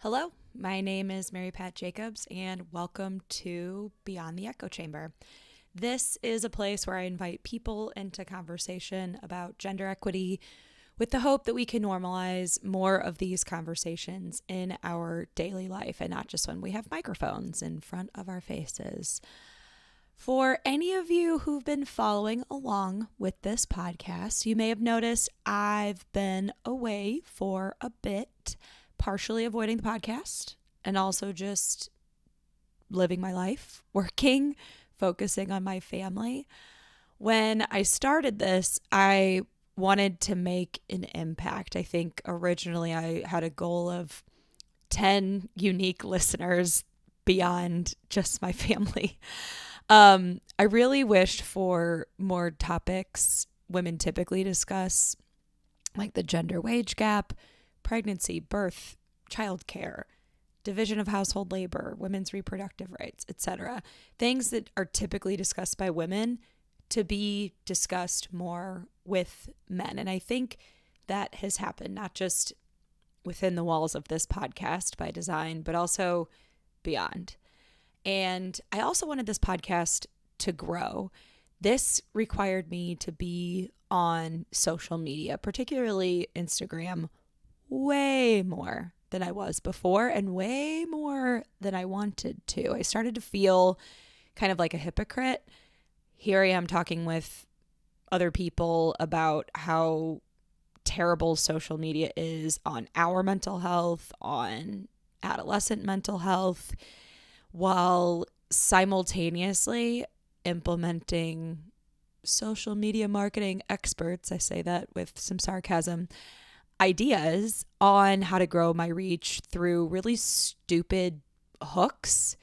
Hello, my name is Mary Pat Jacobs, and welcome to Beyond the Echo Chamber. This is a place where I invite people into conversation about gender equity with the hope that we can normalize more of these conversations in our daily life and not just when we have microphones in front of our faces. For any of you who've been following along with this podcast, you may have noticed I've been away for a bit, partially avoiding the podcast and also just living my life, working, focusing on my family. When I started this, I wanted to make an impact. I think originally I had a goal of 10 unique listeners beyond just my family. I really wished for more topics women typically discuss, like the gender wage gap, pregnancy, birth, childcare, division of household labor, women's reproductive rights, etc. Things that are typically discussed by women to be discussed more with men. And I think that has happened not just within the walls of this podcast by design, but also beyond. And I also wanted this podcast to grow. This required me to be on social media, particularly Instagram, way more than I was before and way more than I wanted to. I started to feel kind of like a hypocrite. Here I am talking with other people about how terrible social media is on our mental health, on adolescent mental health, while simultaneously implementing social media marketing experts, I say that with some sarcasm, ideas on how to grow my reach through really stupid hooks,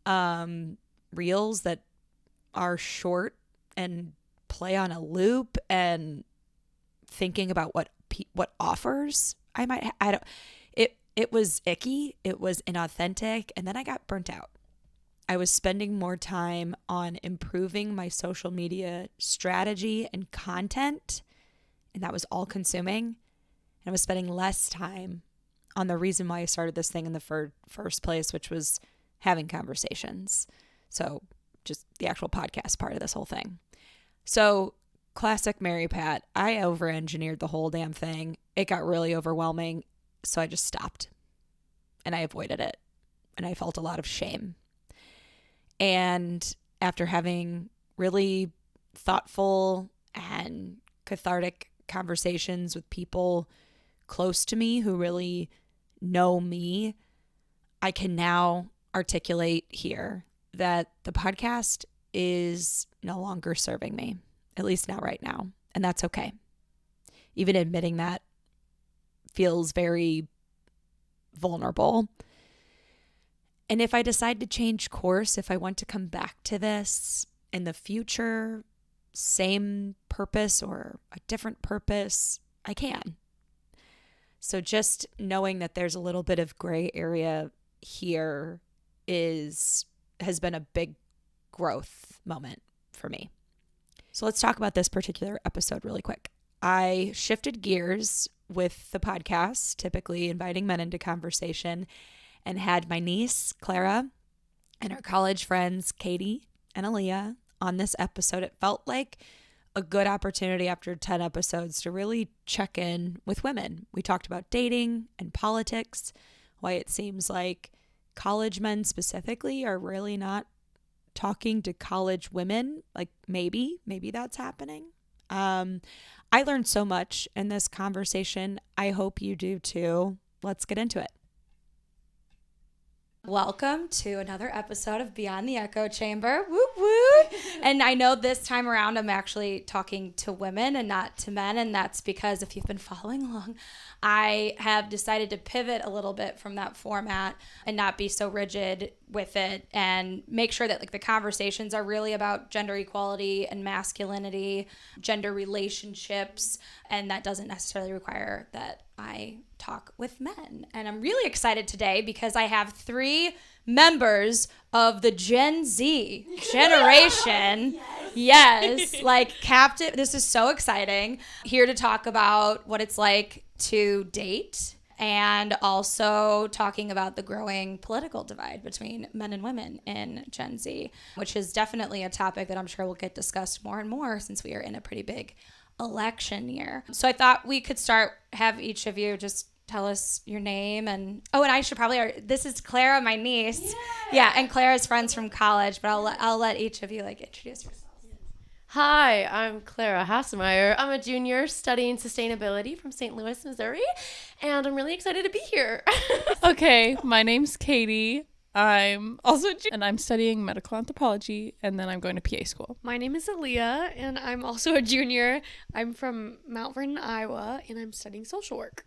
reels that are short and play on a loop, and thinking about what offers I might it was icky, it was inauthentic, and then I got burnt out. I was spending more time on improving my social media strategy and content, and that was all consuming. And I was spending less time on the reason why I started this thing in the first place, which was having conversations. So just the actual podcast part of this whole thing. So classic Mary Pat, I over-engineered the whole damn thing. It got really overwhelming, so I just stopped. And I avoided it. And I felt a lot of shame. And after having really thoughtful and cathartic conversations with people close to me who really know me, I can now articulate here that the podcast is no longer serving me, at least not right now. And that's okay. Even admitting that feels very vulnerable. And if I decide to change course, if I want to come back to this in the future, same purpose or a different purpose, I can. So just knowing that there's a little bit of gray area here has been a big growth moment for me. So let's talk about this particular episode really quick. I shifted gears with the podcast, typically inviting men into conversation, and had my niece, Clara, and her college friends, Katie and Aaliyah, on this episode. It felt like a good opportunity after 10 episodes to really check in with women. We talked about dating and politics, why it seems like college men specifically are really not talking to college women. Like maybe that's happening. I learned so much in this conversation. I hope you do too. Let's get into it. Welcome to another episode of Beyond the Echo Chamber. Woo woo! And I know this time around I'm actually talking to women and not to men, and that's because if you've been following along, I have decided to pivot a little bit from that format and not be so rigid with it, and make sure that like the conversations are really about gender equality and masculinity, gender relationships, and that doesn't necessarily require that I talk with men. And I'm really excited today because I have 3 members of the Gen Z generation. Yes, like captive. This is so exciting. Here to talk about what it's like to date and also talking about the growing political divide between men and women in Gen Z, which is definitely a topic that I'm sure will get discussed more and more since we are in a pretty big election year. So I thought we could have each of you just tell us your name and I should probably, this is Clara, my niece. Yeah, and Clara's friends from college, but I'll let each of you like introduce yourselves. Hi, I'm Clara Hassemeyer. I'm a junior studying sustainability from St. Louis, Missouri, and I'm really excited to be here. Okay, my name's Katie. I'm also and I'm studying medical anthropology, and then I'm going to PA school. My name is Aaliyah, and I'm also a junior. I'm from Mount Vernon, Iowa, and I'm studying social work.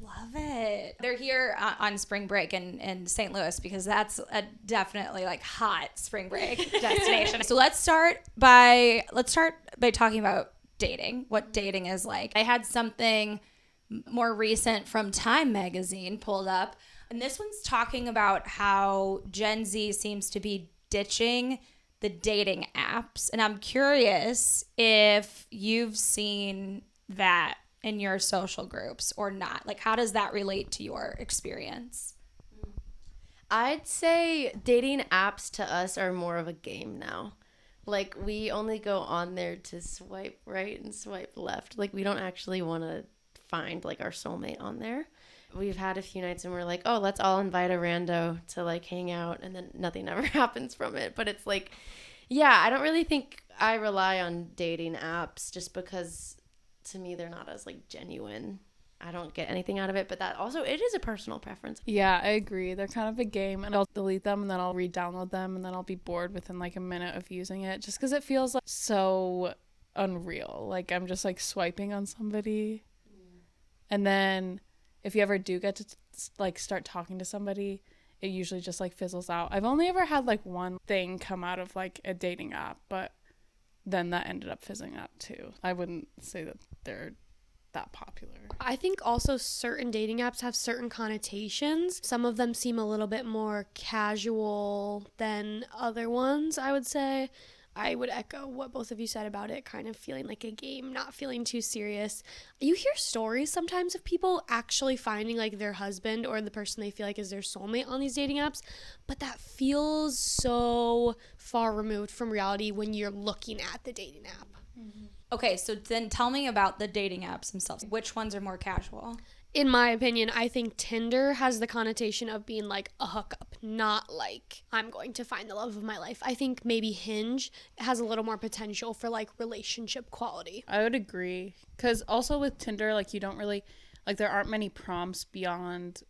Love it. They're here on spring break in St. Louis because that's a definitely like hot spring break destination. So let's start by talking about dating, what dating is like. I had something more recent from Time magazine pulled up, and this one's talking about how Gen Z seems to be ditching the dating apps. And I'm curious if you've seen that in your social groups or not. Like, how does that relate to your experience? I'd say dating apps to us are more of a game now. Like, we only go on there to swipe right and swipe left. Like, we don't actually want to find, like, our soulmate on there. We've had a few nights and we're like, oh, let's all invite a rando to, like, hang out, and then nothing ever happens from it. But it's like, yeah, I don't really think I rely on dating apps just because to me they're not as like genuine. I don't get anything out of it, but that also, it is a personal preference. Yeah, I agree. They're kind of a game, and I'll delete them and then I'll re-download them, and then I'll be bored within like a minute of using it just because it feels like so unreal. Like I'm just like swiping on somebody, and then if you ever do get to like start talking to somebody, it usually just like fizzles out. I've only ever had like one thing come out of like a dating app, but then that ended up fizzling out too. I wouldn't say that they're that popular. I think also certain dating apps have certain connotations. Some of them seem a little bit more casual than other ones, I would say. I would echo what both of you said about it kind of feeling like a game, not feeling too serious. You hear stories sometimes of people actually finding like their husband or the person they feel like is their soulmate on these dating apps, but that feels so far removed from reality when you're looking at the dating app. Mm-hmm. Okay, so then tell me about the dating apps themselves. Which ones are more casual? In my opinion, I think Tinder has the connotation of being like a hookup, not like I'm going to find the love of my life. I think maybe Hinge has a little more potential for like relationship quality. I would agree, because also with Tinder, like you don't really, like there aren't many prompts beyond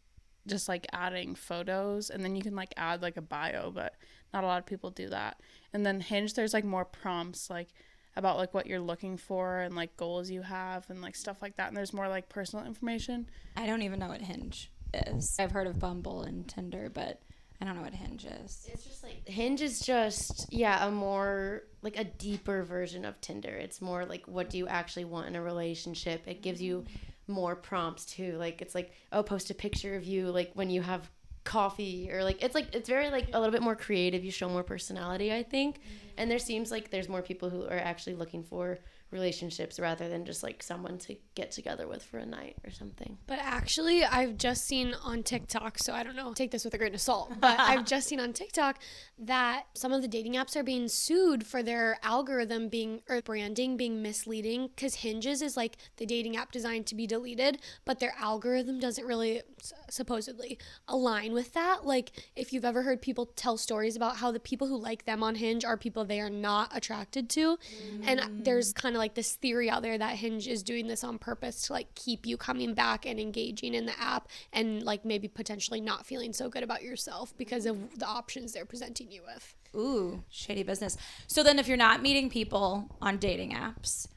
just like adding photos, and then you can like add like a bio, but not a lot of people do that. And then Hinge, there's like more prompts like about like what you're looking for and like goals you have and like stuff like that, and there's more like personal information. I don't even know what Hinge is. I've heard of Bumble and Tinder, but I don't know what Hinge is. It's just like Hinge is just a more like a deeper version of Tinder. It's more like, what do you actually want in a relationship? It gives you more prompts too. Like it's like, oh, post a picture of you like when you have coffee, or like it's very like a little bit more creative. You show more personality, I think. And there seems like there's more people who are actually looking for relationships rather than just like someone to get together with for a night or something. But actually, I've just seen on TikTok, so I don't know, take this with a grain of salt, but I've just seen on TikTok that some of the dating apps are being sued for their algorithm or branding being misleading, because Hinges is like the dating app designed to be deleted, but their algorithm doesn't really supposedly align with that. Like if you've ever heard people tell stories about how the people who like them on Hinge are people they are not attracted to, and there's kind of like this theory out there that Hinge is doing this on purpose to like keep you coming back and engaging in the app, and like maybe potentially not feeling so good about yourself because of the options they're presenting you with. Ooh, shady business. So then if you're not meeting people on dating apps,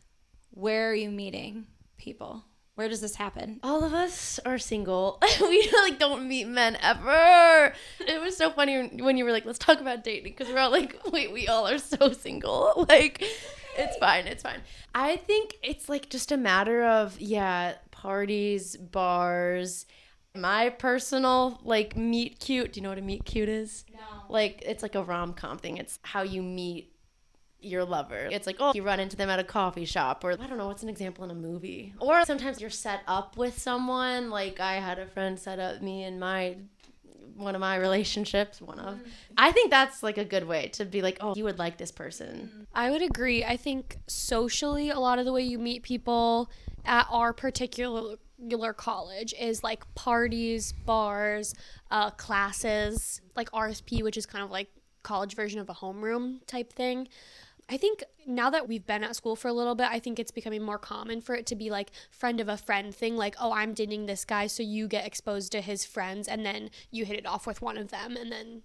where are you meeting people? Where does this happen? All of us are single. We like don't meet men ever. It was so funny when you were like, let's talk about dating, because we're all like, wait, we all are so single. Like, it's fine. It's fine. I think it's like just a matter of, parties, bars. My personal like meet cute. Do you know what a meet cute is? No. Like, it's like a rom-com thing. It's how you meet your lover. It's like, oh, you run into them at a coffee shop, or I don't know, what's an example in a movie? Or sometimes you're set up with someone. Like I had a friend set up me in one of my relationships, I think that's like a good way to be like, oh, you would like this person. I would agree. I think socially, a lot of the way you meet people at our particular college is like parties, bars, classes, like RSP, which is kind of like college version of a homeroom type thing. I think now that we've been at school for a little bit, I think it's becoming more common for it to be like friend of a friend thing. Like, oh, I'm dating this guy, so you get exposed to his friends and then you hit it off with one of them and then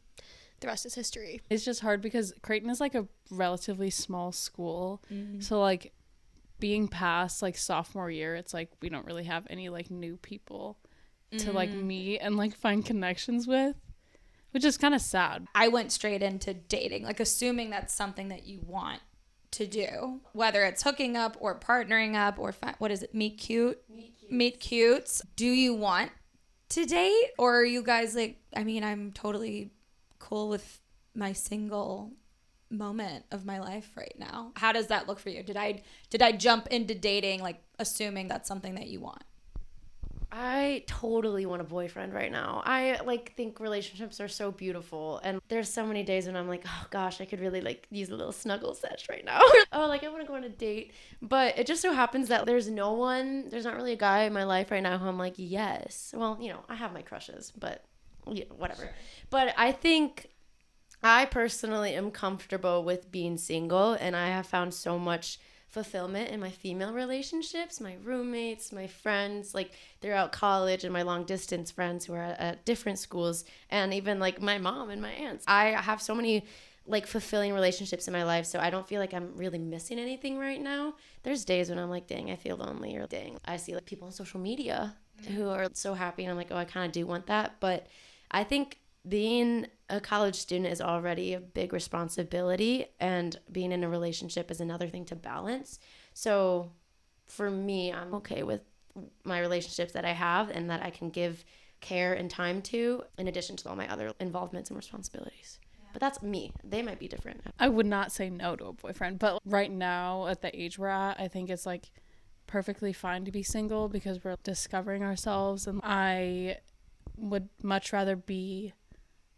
the rest is history. It's just hard because Creighton is like a relatively small school. So like being past like sophomore year, it's like we don't really have any like new people to like meet and like find connections with, which is kind of sad. I went straight into dating, like assuming that's something that you want to do, whether it's hooking up or partnering up or what is it, meet cutes. Do you want to date, or are you guys like, I mean, I'm totally cool with my single moment of my life right now. How does that look for you? Did I jump into dating like assuming that's something that you want? I totally want a boyfriend right now. I like think relationships are so beautiful, and there's so many days when I'm like, oh gosh, I could really like use a little snuggle sesh right now. Oh, like I want to go on a date, but it just so happens that there's not really a guy in my life right now who I'm like, yes. Well, you know, I have my crushes, but yeah, whatever. Sure. But I think I personally am comfortable with being single, and I have found so much fulfillment in my female relationships, my roommates, my friends, like throughout college, and my long distance friends who are at different schools, and even like my mom and my aunts. I have so many like fulfilling relationships in my life, so I don't feel like I'm really missing anything right now. There's days when I'm like, dang, I feel lonely, or dang, I see like people on social media who are so happy, and I'm like, oh, I kind of do want that. But I think being a college student is already a big responsibility, and being in a relationship is another thing to balance. So for me, I'm okay with my relationships that I have and that I can give care and time to, in addition to all my other involvements and responsibilities. But that's me. They might be different. I would not say no to a boyfriend, but right now at the age we're at, I think it's like perfectly fine to be single because we're discovering ourselves, and I would much rather be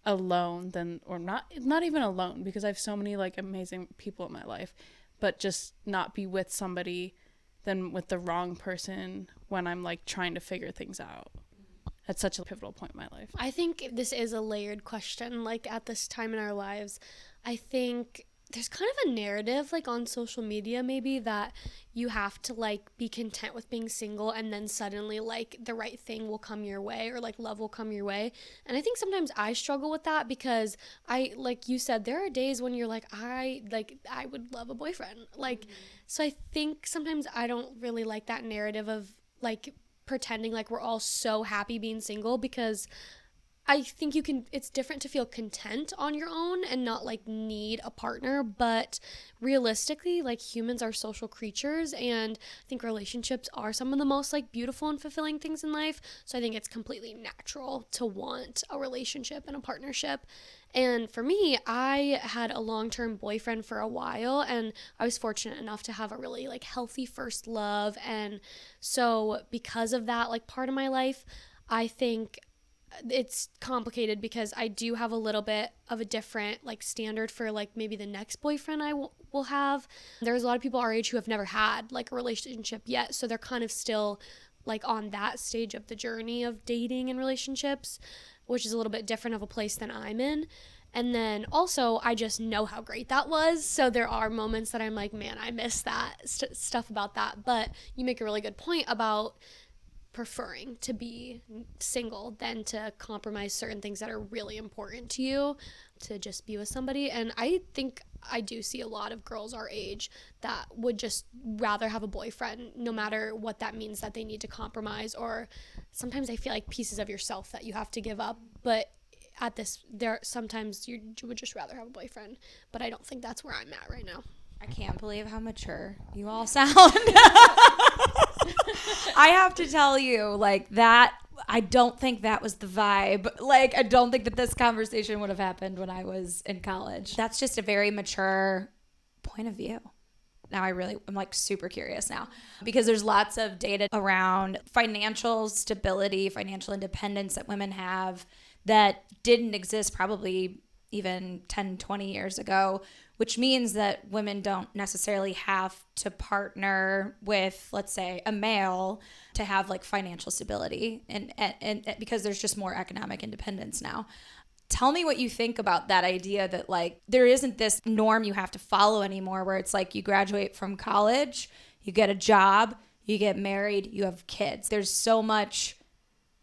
alone than, or not even alone, because I have so many like amazing people in my life, but just not be with somebody than with the wrong person when I'm like trying to figure things out at such a pivotal point in my life. I think this is a layered question. Like at this time in our lives, I think there's kind of a narrative like on social media maybe that you have to like be content with being single, and then suddenly like the right thing will come your way, or like love will come your way. And I think sometimes I struggle with that because I, like you said, there are days when you're like, I would love a boyfriend. Like, so I think sometimes I don't really like that narrative of like pretending like we're all so happy being single, because I think it's different to feel content on your own and not like need a partner, but realistically, like humans are social creatures, and I think relationships are some of the most like beautiful and fulfilling things in life. So I think it's completely natural to want a relationship and a partnership. And for me, I had a long-term boyfriend for a while, and I was fortunate enough to have a really like healthy first love. And so because of that, like part of my life, I think it's complicated because I do have a little bit of a different like standard for like maybe the next boyfriend I will have. There's a lot of people our age who have never had like a relationship yet, so they're kind of still like on that stage of the journey of dating and relationships, which is a little bit different of a place than I'm in. And then also I just know how great that was, so there are moments that I'm like, man, I miss that stuff about that. But you make a really good point about preferring to be single than to compromise certain things that are really important to you to just be with somebody. And I think I do see a lot of girls our age that would just rather have a boyfriend, no matter what that means that they need to compromise, or sometimes I feel like pieces of yourself that you have to give up. But at this, there sometimes you would just rather have a boyfriend, but I don't think that's where I'm at right now. I can't believe how mature you all sound. I have to tell you, like, that, I don't think that was the vibe. Like, I don't think that this conversation would have happened when I was in college. That's just a very mature point of view? Now I'm like super curious now, because there's lots of data around financial stability, financial independence that women have that didn't exist probably even 10, 20 years ago, which means that women don't necessarily have to partner with, let's say, a male to have like financial stability, and because there's just more economic independence now. Tell me what you think about that idea that like there isn't this norm you have to follow anymore, where it's like you graduate from college, you get a job, you get married, you have kids. There's so much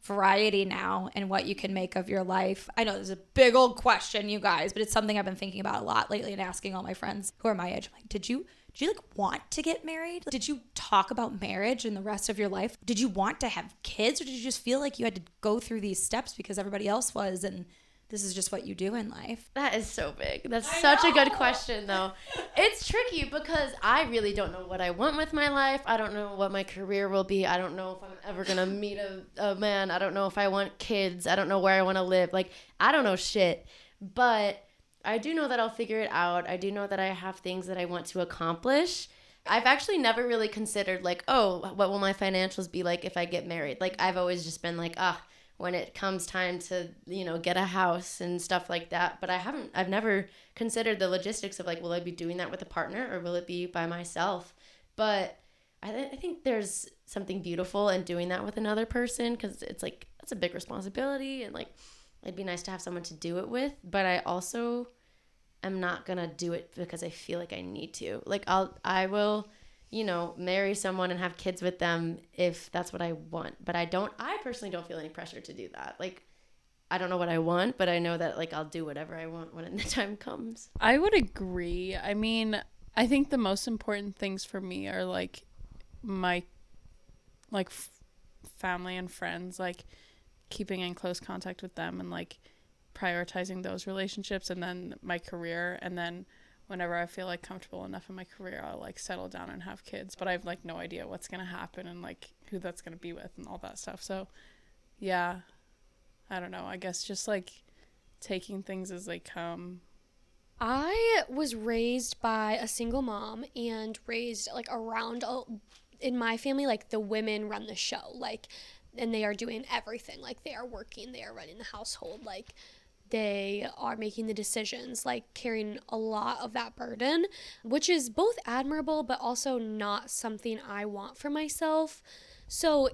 variety now in what you can make of your life. I know this is a big old question, you guys, but it's something I've been thinking about a lot lately and asking all my friends who are my age. I'm like, did you like want to get married? Did you talk about marriage in the rest of your life? Did you want to have kids, or did you just feel like you had to go through these steps because everybody else was, and this is just what you do in life? That is so big. That's such a good question, though. It's tricky because I really don't know what I want with my life. I don't know what my career will be. I don't know if I'm ever going to meet a man. I don't know if I want kids. I don't know where I want to live. Like, I don't know shit. But I do know that I'll figure it out. I do know that I have things that I want to accomplish. I've actually never really considered, like, oh, what will my financials be like if I get married? Like, I've always just been like, when it comes time to, get a house and stuff like that. But I've never considered the logistics of like, will I be doing that with a partner or will it be by myself? But I think there's something beautiful in doing that with another person, because it's like, that's a big responsibility, and like, it'd be nice to have someone to do it with. But I also am not gonna do it because I feel like I need to. Like, I will marry someone and have kids with them if that's what I want. But I personally don't feel any pressure to do that. Like, I don't know what I want, but I know that like I'll do whatever I want when the time comes. I would agree. I mean, I think the most important things for me are like my like family and friends, like keeping in close contact with them and like prioritizing those relationships, and then my career, and then whenever I feel like comfortable enough in my career, I'll like settle down and have kids. But I have like no idea what's going to happen and like who that's going to be with and all that stuff. So yeah, I don't know. I guess just like taking things as they come. I was raised by a single mom and raised like around in my family, like the women run the show, like, and they are doing everything. Like, they are working, they are running the household, like they are making the decisions, like carrying a lot of that burden, which is both admirable, but also not something I want for myself. So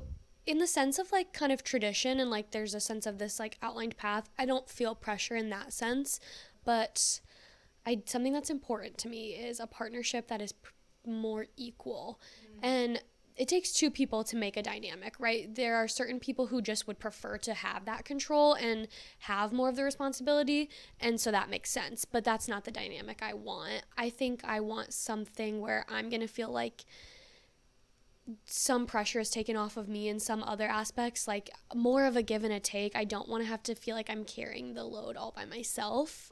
in the sense of like kind of tradition and like there's a sense of this like outlined path, I don't feel pressure in that sense. But something that's important to me is a partnership that is more equal. And it takes two people to make a dynamic, right? There are certain people who just would prefer to have that control and have more of the responsibility, and so that makes sense. But that's not the dynamic I want. I think I want something where I'm going to feel like some pressure is taken off of me in some other aspects, like more of a give and a take. I don't want to have to feel like I'm carrying the load all by myself.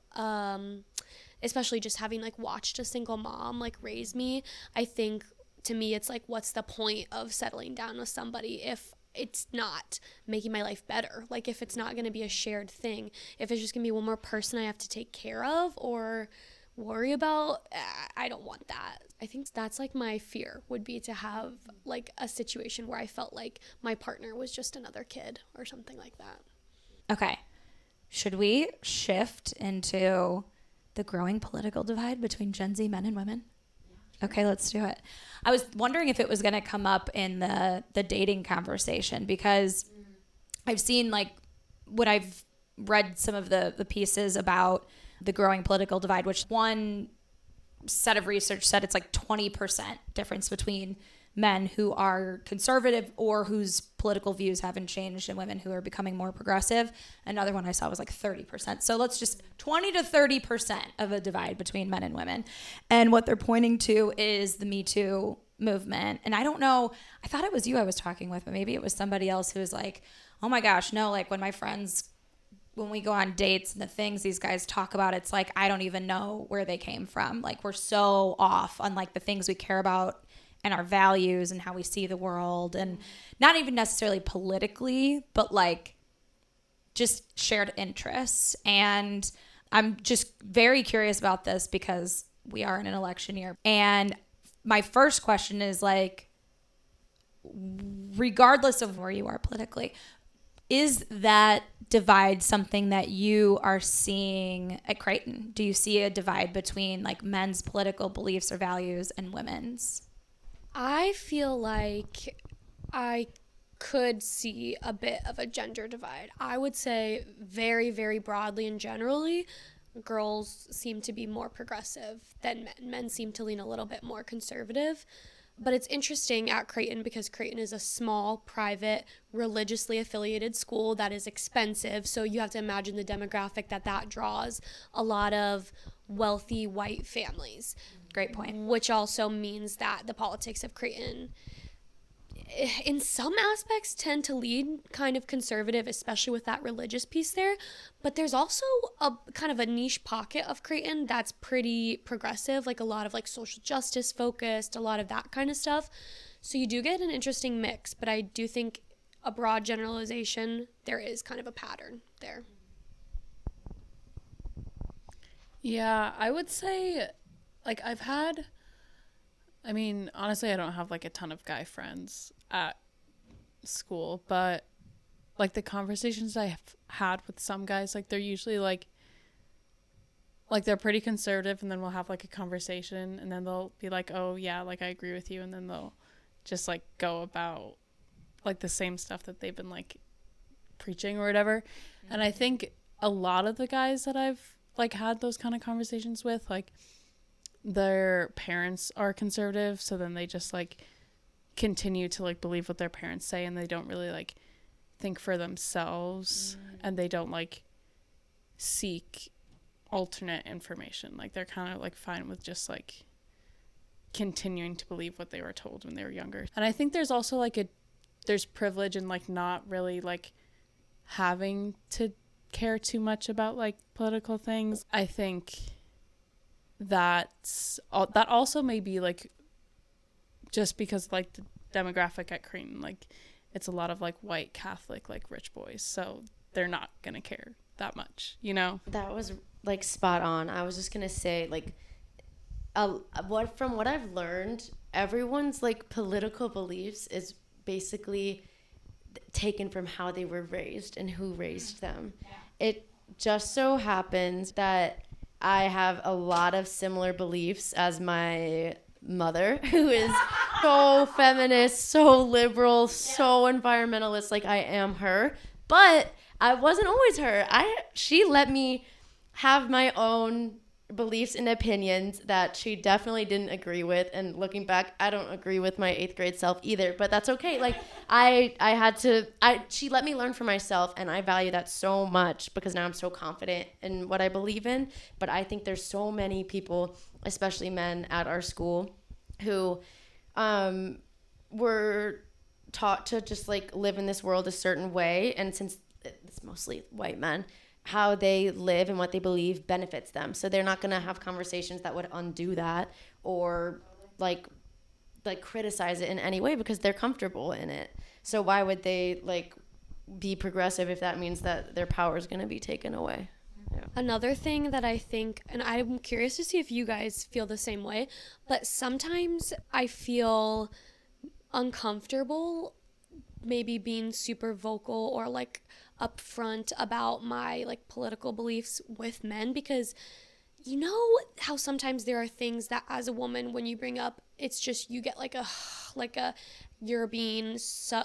Especially just having like watched a single mom like raise me. I think to me, it's like, what's the point of settling down with somebody if it's not making my life better? Like, if it's not going to be a shared thing, if it's just going to be one more person I have to take care of or worry about, I don't want that. I think that's like my fear would be to have like a situation where I felt like my partner was just another kid or something like that. Okay. Should we shift into the growing political divide between Gen Z men and women? Okay, let's do it. I was wondering if it was going to come up in the dating conversation, because I've seen like when I've read some of the pieces about the growing political divide, which one set of research said it's like 20% difference between men who are conservative or whose political views haven't changed and women who are becoming more progressive. Another one I saw was like 30%. So let's just 20 to 30% of a divide between men and women. And what they're pointing to is the Me Too movement. And I don't know, I thought it was you I was talking with, but maybe it was somebody else who was like, oh my gosh, no, like when we go on dates and the things these guys talk about, it's like, I don't even know where they came from. Like, we're so off on like the things we care about and our values and how we see the world, and not even necessarily politically, but like just shared interests. And I'm just very curious about this because we are in an election year. And my first question is like, regardless of where you are politically, is that divide something that you are seeing at Creighton? Do you see a divide between like men's political beliefs or values and women's? I feel like I could see a bit of a gender divide. I would say very, very broadly and generally, girls seem to be more progressive than men. Men seem to lean a little bit more conservative. But it's interesting at Creighton because Creighton is a small, private, religiously affiliated school that is expensive. So you have to imagine the demographic that draws a lot of wealthy white families. Great point. Which also means that the politics of Creighton, in some aspects, tend to lead kind of conservative, especially with that religious piece there. But there's also a kind of a niche pocket of Creighton that's pretty progressive, like a lot of like social justice focused, a lot of that kind of stuff. So you do get an interesting mix, but I do think a broad generalization, there is kind of a pattern there. Yeah, I would say, like, honestly, I don't have, like, a ton of guy friends at school, but, like, the conversations I've had with some guys, like, they're usually, like, they're pretty conservative, and then we'll have, like, a conversation, and then they'll be like, oh, yeah, like, I agree with you, and then they'll just, like, go about, like, the same stuff that they've been, like, preaching or whatever. Mm-hmm. And I think a lot of the guys that I've, like, had those kind of conversations with, like, their parents are conservative, so then they just, like, continue to, like, believe what their parents say, and they don't really, like, think for themselves, and they don't, like, seek alternate information. Like, they're kind of, like, fine with just, like, continuing to believe what they were told when they were younger. And I think there's also, like, there's privilege in, like, not really, like, having to care too much about, like, political things. I think that also may be, like, just because, like, the demographic at Creighton, like, it's a lot of, like, white Catholic, like, rich boys, so they're not gonna care that much, you know? That was, like, spot on. I was just gonna say, like, from what I've learned, everyone's, like, political beliefs is basically taken from how they were raised and who raised them. Yeah. It just so happens that I have a lot of similar beliefs as my mother, who is so feminist, so liberal, so environmentalist. Like, I am her, but I wasn't always her. She let me have my own beliefs and opinions that she definitely didn't agree with. And looking back, I don't agree with my 8th grade self either, but that's okay. Like, she let me learn for myself, and I value that so much because now I'm so confident in what I believe in. But I think there's so many people, especially men at our school, who were taught to just, like, live in this world a certain way. And since it's mostly white men, how they live and what they believe benefits them. So they're not going to have conversations that would undo that or like criticize it in any way because they're comfortable in it. So why would they, like, be progressive if that means that their power is going to be taken away? Yeah. Another thing that I think, and I'm curious to see if you guys feel the same way, but sometimes I feel uncomfortable maybe being super vocal or, like, upfront about my, like, political beliefs with men, because you know how sometimes there are things that as a woman, when you bring up, it's just you get like a you're being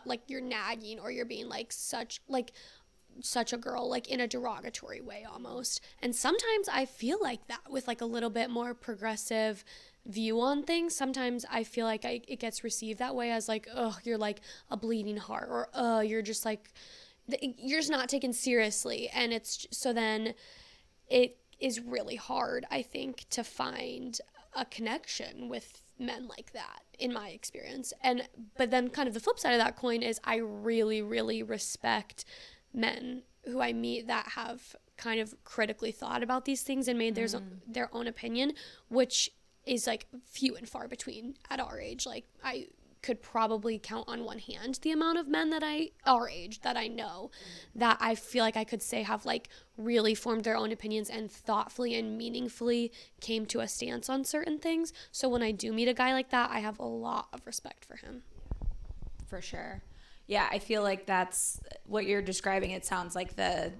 like you're nagging, or you're being like such a girl, like, in a derogatory way almost. And sometimes I feel like that with, like, a little bit more progressive view on things. Sometimes I feel like it gets received that way as, like, oh, you're like a bleeding heart, or oh, you're just like, you're just not taken seriously. And it's so then it is really hard, I think, to find a connection with men like that, in my experience. But then kind of the flip side of that coin is I really, really respect men who I meet that have kind of critically thought about these things and made their own opinion, which is, like, few and far between at our age. Like, I could probably count on one hand the amount of men that our age that I know that I feel like I could say have like really formed their own opinions and thoughtfully and meaningfully came to a stance on certain things. So when I do meet a guy like that, I have a lot of respect for him. For sure. Yeah, I feel like that's what you're describing. It sounds like the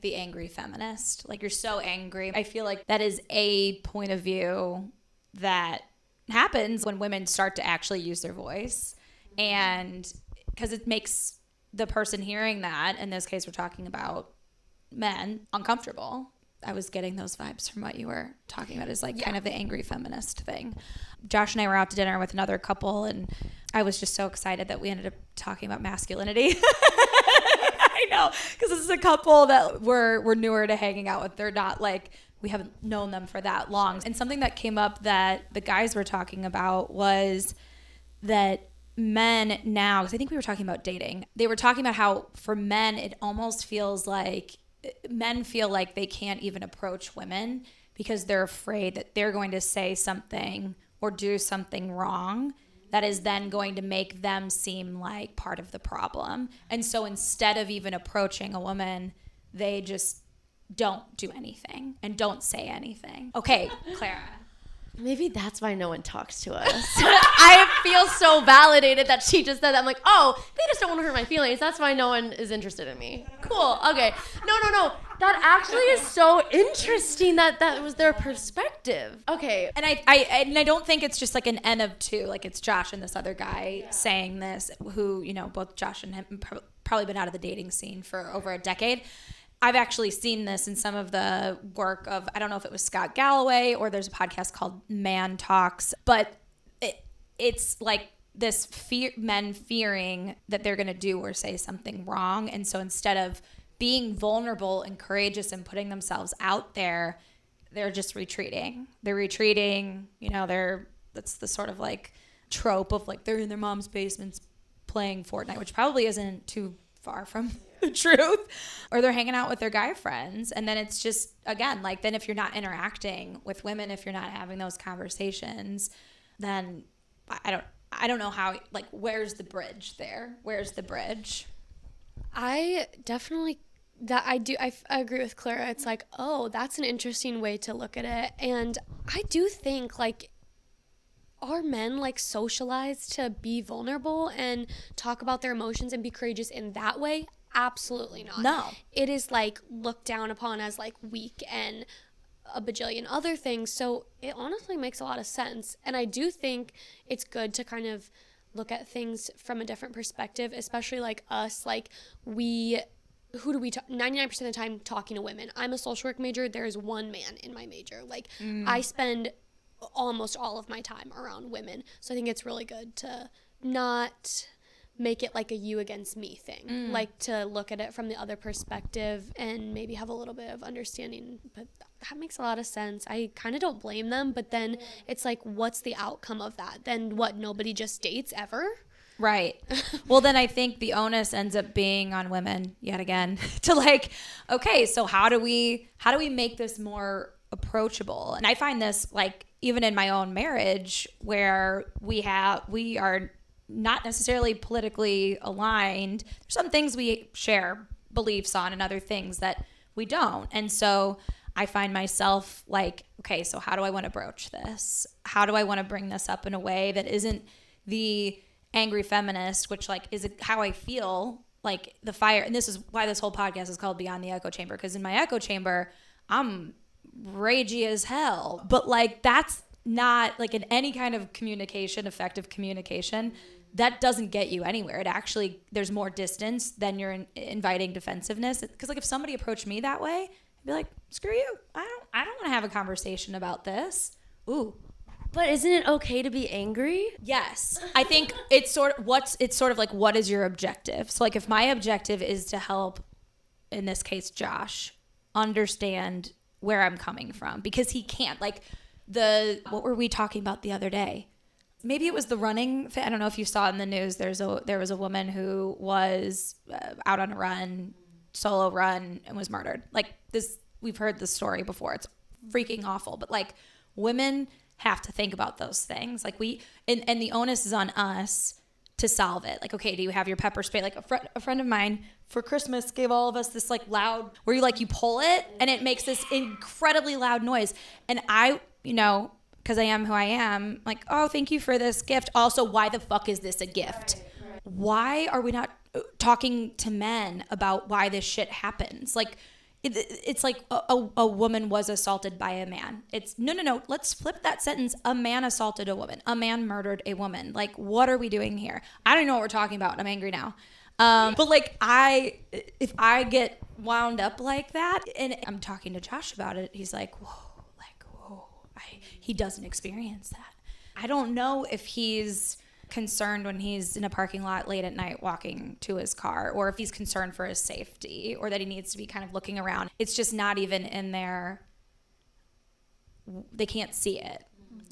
angry feminist. Like, you're so angry. I feel like that is a point of view that happens when women start to actually use their voice, and because it makes the person hearing that, in this case we're talking about men, uncomfortable. I was getting those vibes from what you were talking about, is like kind of the angry feminist thing. Josh and I were out to dinner with another couple, and I was just so excited that we ended up talking about masculinity. I know, because this is a couple that we're newer to hanging out with. They're not like, we haven't known them for that long. And something that came up that the guys were talking about was that men now, because I think we were talking about dating, they were talking about how for men, it almost feels like men feel like they can't even approach women because they're afraid that they're going to say something or do something wrong that is then going to make them seem like part of the problem. And so instead of even approaching a woman, they just don't do anything and don't say anything. Okay, Clara. Maybe that's why no one talks to us. I feel so validated that she just said that. I'm like, oh, they just don't want to hurt my feelings. That's why no one is interested in me. Cool. Okay. No. That actually is so interesting that was their perspective. Okay. And I don't think it's just like an N of two. Like, it's Josh and this other guy saying this, who, you know, both Josh and him probably been out of the dating scene for over a decade. I've actually seen this in some of the work of, I don't know if it was Scott Galloway or there's a podcast called Man Talks, but it's like this men fearing that they're going to do or say something wrong. And so instead of being vulnerable and courageous and putting themselves out there, they're just retreating. They're retreating, you know, that's the sort of like trope of like, they're in their mom's basements playing Fortnite, which probably isn't too far from the truth, or they're hanging out with their guy friends. And then it's just, again, like, then if you're not interacting with women, if you're not having those conversations, then I don't know how, like, where's the bridge there? Where's the bridge? I definitely I agree with Clara. It's like, oh, that's an interesting way to look at it. And I do think, like, are men like socialized to be vulnerable and talk about their emotions and be courageous in that way? Absolutely not. No. It is like looked down upon as like weak and a bajillion other things. So it honestly makes a lot of sense. And I do think it's good to kind of look at things from a different perspective, especially like us. Like, who do we 99% of the time talking to women. I'm a social work major. There's one man in my major. Like, I spend almost all of my time around women. So I think it's really good to not make it like a you against me thing. Like, to look at it from the other perspective and maybe have a little bit of understanding. But that makes a lot of sense. I kind of don't blame them, but then it's like, what's the outcome of that? Then what, nobody just dates ever? Right. Well, then I think the onus ends up being on women yet again to like, okay, so how do we make this more approachable? And I find this, like, even in my own marriage, where we are not necessarily politically aligned. There's some things we share beliefs on and other things that we don't. And so I find myself like, okay, so how do I want to broach this? How do I want to bring this up in a way that isn't the angry feminist, which like is how I feel, like the fire. And this is why this whole podcast is called Beyond the Echo Chamber, because in my echo chamber, I'm ragey as hell. But like, that's not like, in any kind of communication, effective communication, that doesn't get you anywhere. It actually, there's more distance than you're inviting defensiveness. Because like, if somebody approached me that way, I'd be like, screw you. I don't want to have a conversation about this. Ooh. But isn't it okay to be angry? Yes. I think it's sort of like, what is your objective? So like, if my objective is to help, in this case, Josh, understand where I'm coming from, because he can't, like, what were we talking about the other day? Maybe it was the running. I don't know if you saw in the news. There was a woman who was out on a run, solo run, and was murdered. Like this, we've heard this story before. It's freaking awful. But like, women have to think about those things. Like and the onus is on us to solve it. Like, okay, do you have your pepper spray? Like a friend of mine for Christmas gave all of us this like loud, where you pull it and it makes this incredibly loud noise. And I, because I am who I am, like, oh, thank you for this gift. Also, why the fuck is this a gift? Why are we not talking to men about why this shit happens? Like, it's like a woman was assaulted by a man. It's no. Let's flip that sentence. A man assaulted a woman. A man murdered a woman. Like, what are we doing here? I don't know what we're talking about. I'm angry now. But like, if I get wound up like that, and I'm talking to Josh about it, he's like, whoa, he doesn't experience that. I don't know if he's concerned when he's in a parking lot late at night walking to his car, or if he's concerned for his safety, or that he needs to be kind of looking around. It's just not even in there. They can't see it.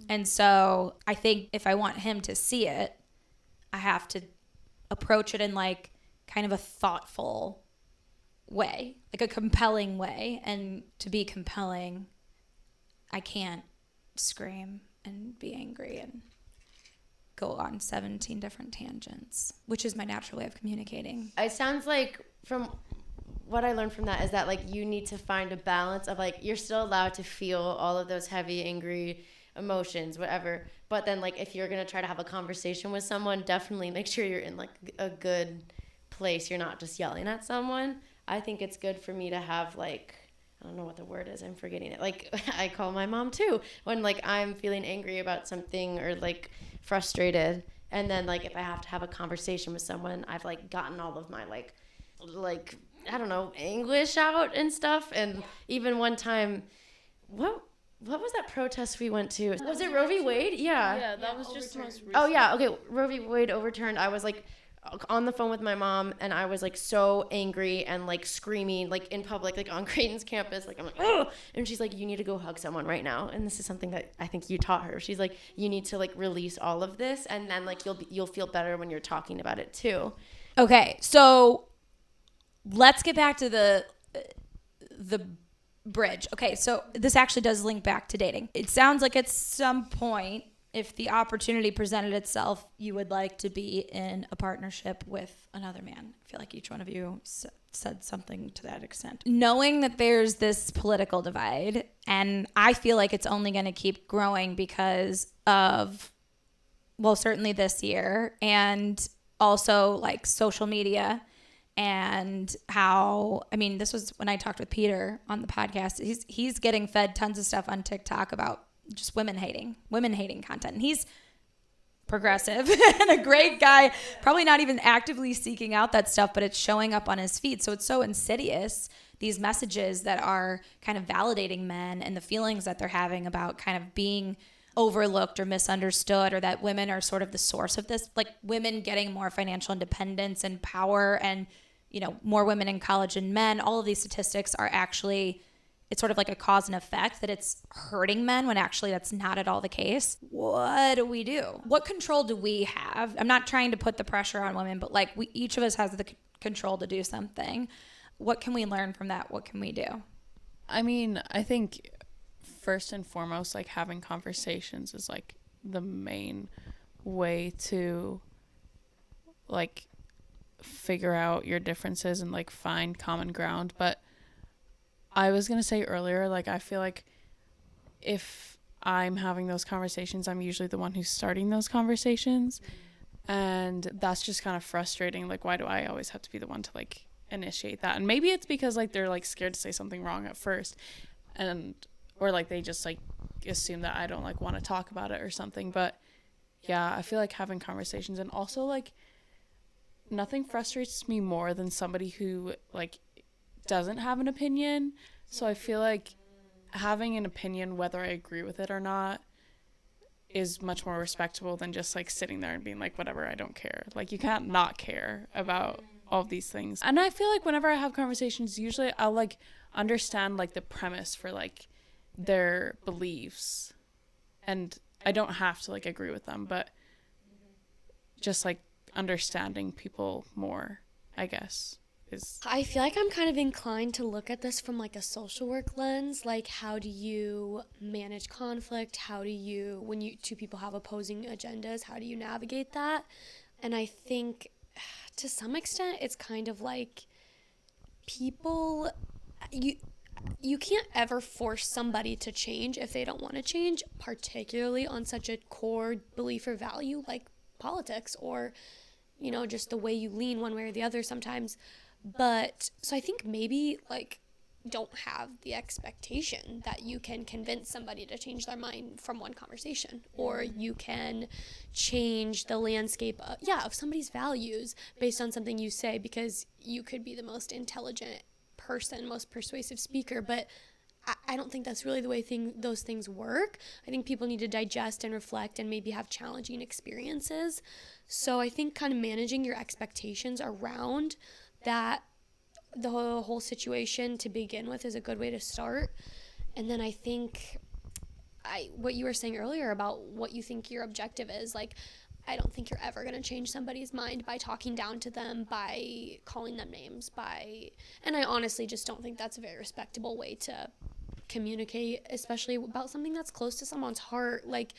And so I think if I want him to see it, I have to approach it in like kind of a thoughtful way, like a compelling way. And to be compelling, I can't scream and be angry and go on 17 different tangents, which is my natural way of communicating. It sounds like, from what I learned from that, is that like you need to find a balance of like, you're still allowed to feel all of those heavy, angry emotions, whatever. But then like, if you're going to try to have a conversation with someone, definitely make sure you're in like a good place. You're not just yelling at someone. I think it's good for me to have like, I don't know what the word is, I'm forgetting it. Like, I call my mom too when like I'm feeling angry about something or like frustrated. And then like, if I have to have a conversation with someone, I've like gotten all of my like I don't know, anguish out and stuff. And even one time, what was that protest we went to? Was it Roe v. Wade? Yeah, that was just the most recent. Oh yeah, okay, Roe v. Wade overturned. I was like on the phone with my mom, and I was like so angry and like screaming like in public, like on Creighton's campus, like I'm like, oh, and she's like, you need to go hug someone right now. And this is something that I think you taught her. She's like, you need to like release all of this, and then like you'll feel better when you're talking about it too. Okay, so let's get back to the bridge. Okay, so this actually does link back to dating. It sounds like at some point, if the opportunity presented itself, you would like to be in a partnership with another man. I feel like each one of you said something to that extent. Knowing that there's this political divide, and I feel like it's only going to keep growing because of, well, certainly this year, and also like social media, and how, I mean, this was when I talked with Peter on the podcast. He's getting fed tons of stuff on TikTok about just women hating content. And he's progressive and a great guy, probably not even actively seeking out that stuff, but it's showing up on his feed. So it's so insidious, these messages that are kind of validating men and the feelings that they're having about kind of being overlooked or misunderstood, or that women are sort of the source of this, like women getting more financial independence and power, and more women in college than men. All of these statistics are actually, it's sort of like a cause and effect, that it's hurting men when actually that's not at all the case. What do we do? What control do we have? I'm not trying to put the pressure on women, but like each of us has the control to do something. What can we learn from that? What can we do? I mean, I think first and foremost, like having conversations is like the main way to like figure out your differences and like find common ground. But I was going to say earlier, like, I feel like if I'm having those conversations, I'm usually the one who's starting those conversations. And that's just kind of frustrating. Like, why do I always have to be the one to like initiate that? And maybe it's because like they're like scared to say something wrong at first, or like they just like assume that I don't like want to talk about it or something. But yeah, I feel like having conversations, and also like nothing frustrates me more than somebody who like doesn't have an opinion. So I feel like having an opinion, whether I agree with it or not, is much more respectable than just like sitting there and being like, whatever, I don't care. Like, you can't not care about all of these things. And I feel like whenever I have conversations, usually I'll like understand like the premise for like their beliefs, and I don't have to like agree with them, but just like understanding people more, I guess, is. I feel like I'm kind of inclined to look at this from like a social work lens. Like, how do you manage conflict? How do you, when you two people have opposing agendas, how do you navigate that? And I think to some extent it's kind of like people, you can't ever force somebody to change if they don't want to change, particularly on such a core belief or value like politics or, you know, just the way you lean one way or the other sometimes. But so I think maybe like don't have the expectation that you can convince somebody to change their mind from one conversation, or you can change the landscape of somebody's values based on something you say, because you could be the most intelligent person, most persuasive speaker, but I don't think that's really the way those things work. I think people need to digest and reflect and maybe have challenging experiences. So I think kind of managing your expectations around that, the whole situation to begin with, is a good way to start. And then I think what you were saying earlier about what you think your objective is, like, I don't think you're ever going to change somebody's mind by talking down to them, by calling them names, and I honestly just don't think that's a very respectable way to communicate, especially about something that's close to someone's heart. Like,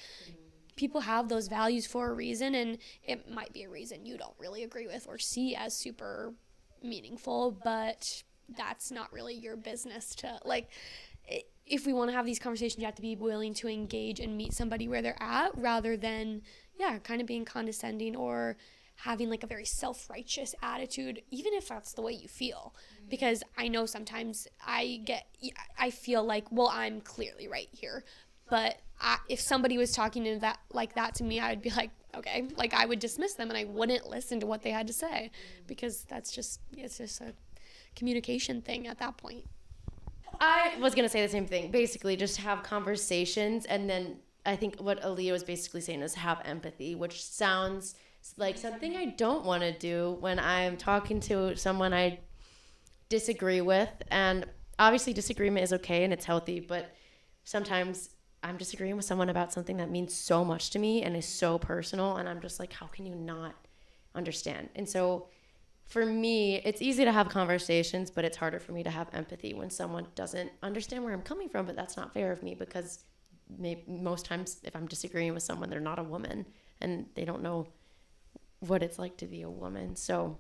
people have those values for a reason, and it might be a reason you don't really agree with or see as super meaningful, but that's not really your business to, like, if we want to have these conversations, you have to be willing to engage and meet somebody where they're at, rather than kind of being condescending or having like a very self-righteous attitude, even if that's the way you feel. Because I know sometimes I feel like, well, I'm clearly right here, but if somebody was talking to that to me, I would be like, okay, like I would dismiss them and I wouldn't listen to what they had to say, because it's just a communication thing at that point. I was going to say the same thing. Basically, just have conversations, and then I think what Aaliyah was basically saying is have empathy, which sounds like something I don't want to do when I'm talking to someone I disagree with. And obviously disagreement is okay and it's healthy, but sometimes I'm disagreeing with someone about something that means so much to me and is so personal, and I'm just like, how can you not understand? And so for me, it's easy to have conversations, but it's harder for me to have empathy when someone doesn't understand where I'm coming from. But that's not fair of me, because most times if I'm disagreeing with someone, they're not a woman and they don't know what it's like to be a woman. So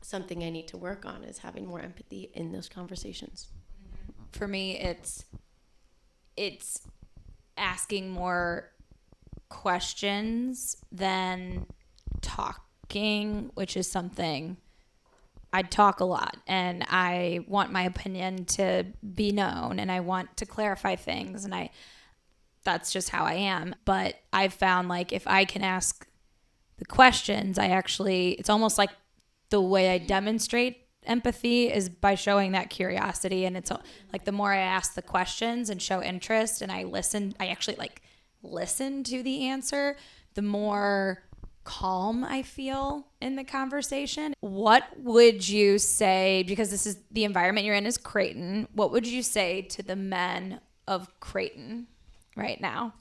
something I need to work on is having more empathy in those conversations. For me, it's asking more questions than talking, which is something I talk a lot, and I want my opinion to be known, and I want to clarify things, and that's just how I am. But I've found, like, if I can ask the questions, it's almost like the way I demonstrate empathy is by showing that curiosity. And it's like, the more I ask the questions and show interest and I actually like listen to the answer, the more calm I feel in the conversation. What would you say, because this is the environment you're in is Creighton, what would you say to the men of Creighton right now?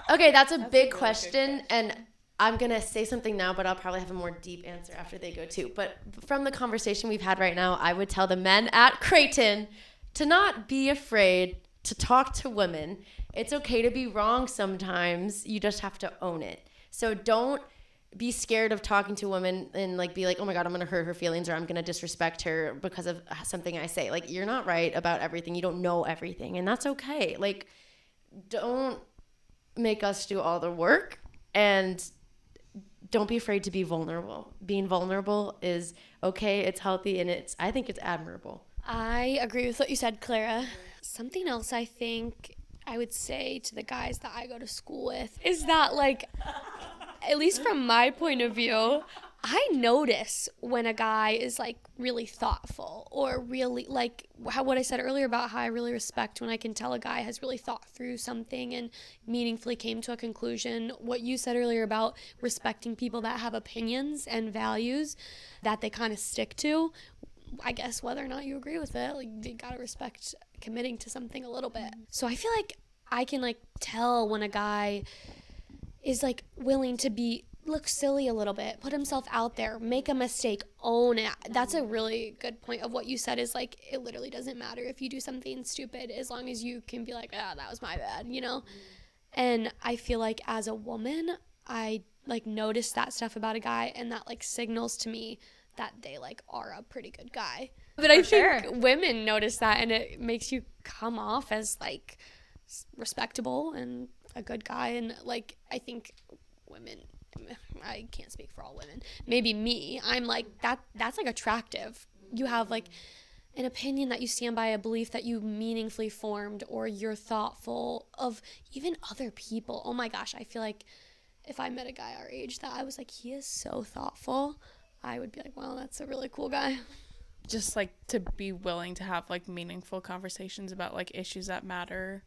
Okay, that's a big question, and I'm going to say something now, but I'll probably have a more deep answer after they go too. But from the conversation we've had right now, I would tell the men at Creighton to not be afraid to talk to women. It's okay to be wrong sometimes. You just have to own it. So don't be scared of talking to women and like be like, oh my God, I'm going to hurt her feelings, or I'm going to disrespect her because of something I say. Like, you're not right about everything. You don't know everything, and that's okay. Like, don't make us do all the work, and don't be afraid to be vulnerable. Being vulnerable is okay. It's healthy, and I think it's admirable. I agree with what you said, Clara. Something else I think I would say to the guys that I go to school with is that, like, at least from my point of view, I notice when a guy is like really thoughtful, or really like what I said earlier about how I really respect when I can tell a guy has really thought through something and meaningfully came to a conclusion. What you said earlier about respecting people that have opinions and values that they kind of stick to, I guess whether or not you agree with it, like, you gotta respect committing to something a little bit. So I feel like I can like tell when a guy is like willing to be look silly a little bit, put himself out there, make a mistake, own it. That's a really good point of what you said, is like, it literally doesn't matter if you do something stupid as long as you can be like, that was my bad, you know? And I feel like as a woman, I like notice that stuff about a guy, and that like signals to me that they like are a pretty good guy. But I think women notice that, and it makes you come off as like respectable and a good guy. And like, I think women, I can't speak for all women, maybe me, I'm like, that's like attractive. You have like an opinion that you stand by, a belief that you meaningfully formed, or you're thoughtful of even other people. Oh my gosh, I feel like if I met a guy our age that I was like, he is so thoughtful, I would be like, wow, that's a really cool guy. Just like to be willing to have like meaningful conversations about like issues that matter,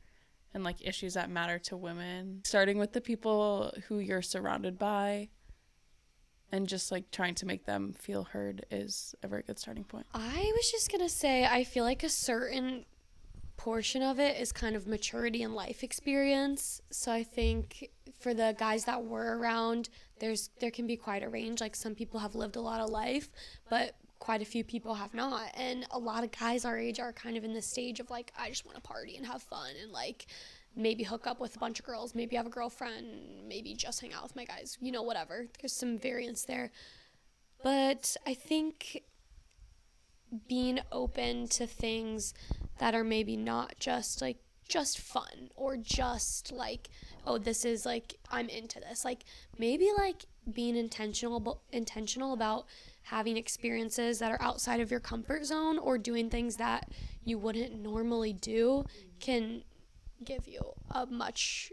and like issues that matter to women, starting with the people who you're surrounded by, and just like trying to make them feel heard is a very good starting point. I was just gonna say, I feel like a certain portion of it is kind of maturity and life experience. So I think for the guys that were around, there can be quite a range. Like, some people have lived a lot of life, but quite a few people have not. And a lot of guys our age are kind of in this stage of like, I just want to party and have fun, and like maybe hook up with a bunch of girls, maybe have a girlfriend, maybe just hang out with my guys, you know, whatever. There's some variance there. But I think being open to things that are maybe not just fun, or just like, oh, this is like, I'm into this. Like, maybe like being intentional about having experiences that are outside of your comfort zone, or doing things that you wouldn't normally do, can give you a much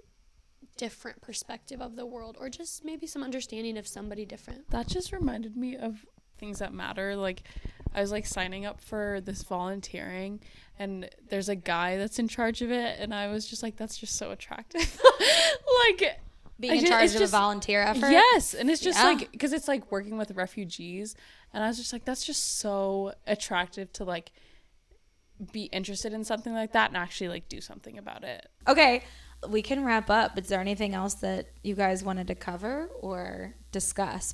different perspective of the world, or just maybe some understanding of somebody different. That just reminded me of things that matter. Like, I was like signing up for this volunteering, and there's a guy that's in charge of it, and I was just like, that's just so attractive. Like, being in charge of a volunteer effort. Yes. And it's just like, because it's like working with refugees, and I was just like, that's just so attractive to like be interested in something like that and actually like do something about it. Okay, we can wrap up. Is there anything else that you guys wanted to cover or discuss?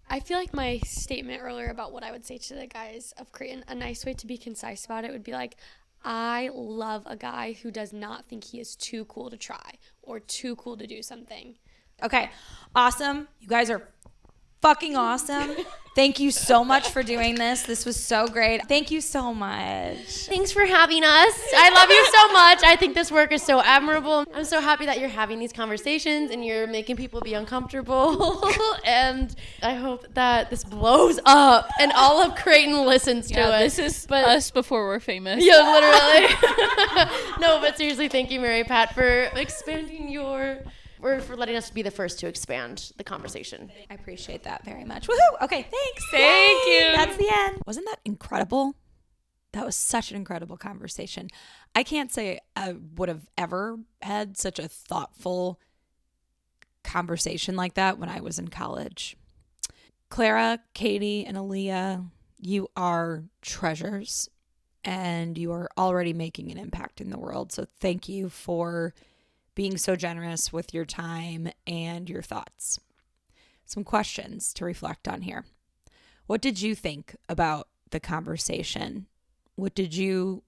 I feel like my statement earlier about what I would say to the guys of Creighton, a nice way to be concise about it would be like, I love a guy who does not think he is too cool to try or too cool to do something. Okay, awesome. You guys are fucking awesome. Thank you so much for doing this. This was so great. Thank you so much. Thanks for having us. I love you so much. I think this work is so admirable. I'm so happy that you're having these conversations and you're making people be uncomfortable. And I hope that this blows up and all of Creighton listens to it. This is us before we're famous. Yeah, literally. No, but seriously, thank you, Mary Pat, for expanding for letting us be the first to expand the conversation. I appreciate that very much. Woohoo! Okay, thanks. Thank you. That's the end. Wasn't that incredible? That was such an incredible conversation. I can't say I would have ever had such a thoughtful conversation like that when I was in college. Clara, Katie, and Aaliyah, you are treasures, and you are already making an impact in the world. So thank you for being so generous with your time and your thoughts. Some questions to reflect on here. What did you think about the conversation? What did you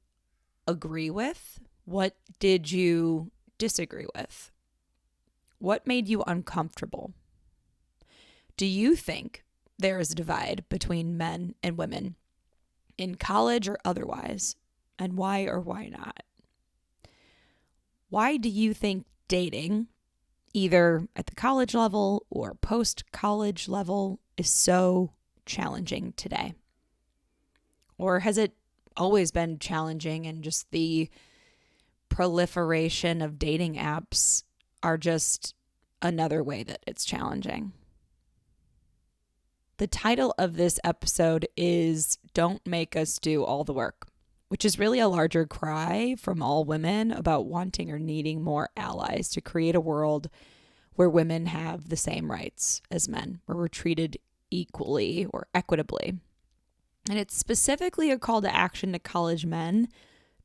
agree with? What did you disagree with? What made you uncomfortable? Do you think there is a divide between men and women in college or otherwise? And why or why not? Why do you think dating, either at the college level or post-college level, is so challenging today? Or has it always been challenging, and just the proliferation of dating apps are just another way that it's challenging? The title of this episode is Don't Make Us Do All the Work, which is really a larger cry from all women about wanting or needing more allies to create a world where women have the same rights as men, where we're treated equally or equitably. And it's specifically a call to action to college men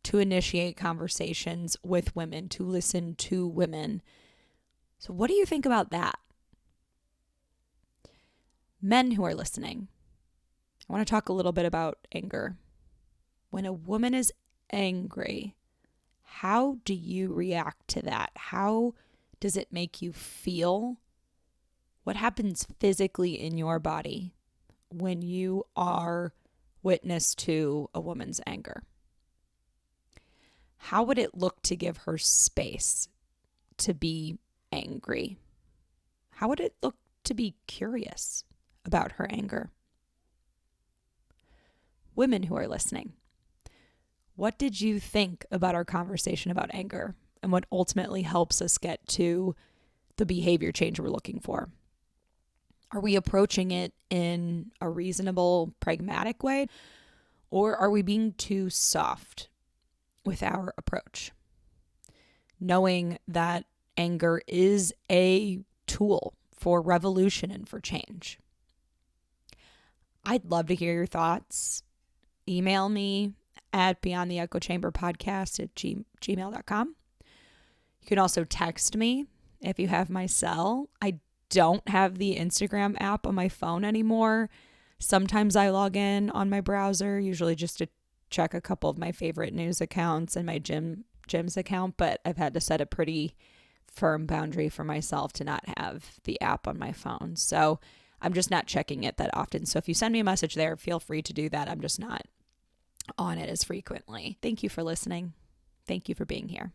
to initiate conversations with women, to listen to women. So what do you think about that? Men who are listening, I want to talk a little bit about anger. When a woman is angry, how do you react to that? How does it make you feel? What happens physically in your body when you are witness to a woman's anger? How would it look to give her space to be angry? How would it look to be curious about her anger? Women who are listening, what did you think about our conversation about anger and what ultimately helps us get to the behavior change we're looking for? Are we approaching it in a reasonable, pragmatic way, or are we being too soft with our approach? Knowing that anger is a tool for revolution and for change. I'd love to hear your thoughts. Email me at beyondtheechochamberpodcast@gmail.com. You can also text me if you have my cell. I don't have the Instagram app on my phone anymore. Sometimes I log in on my browser, usually just to check a couple of my favorite news accounts and my gym's account, but I've had to set a pretty firm boundary for myself to not have the app on my phone. So I'm just not checking it that often. So if you send me a message there, feel free to do that. I'm just not on it as frequently. Thank you for listening. Thank you for being here.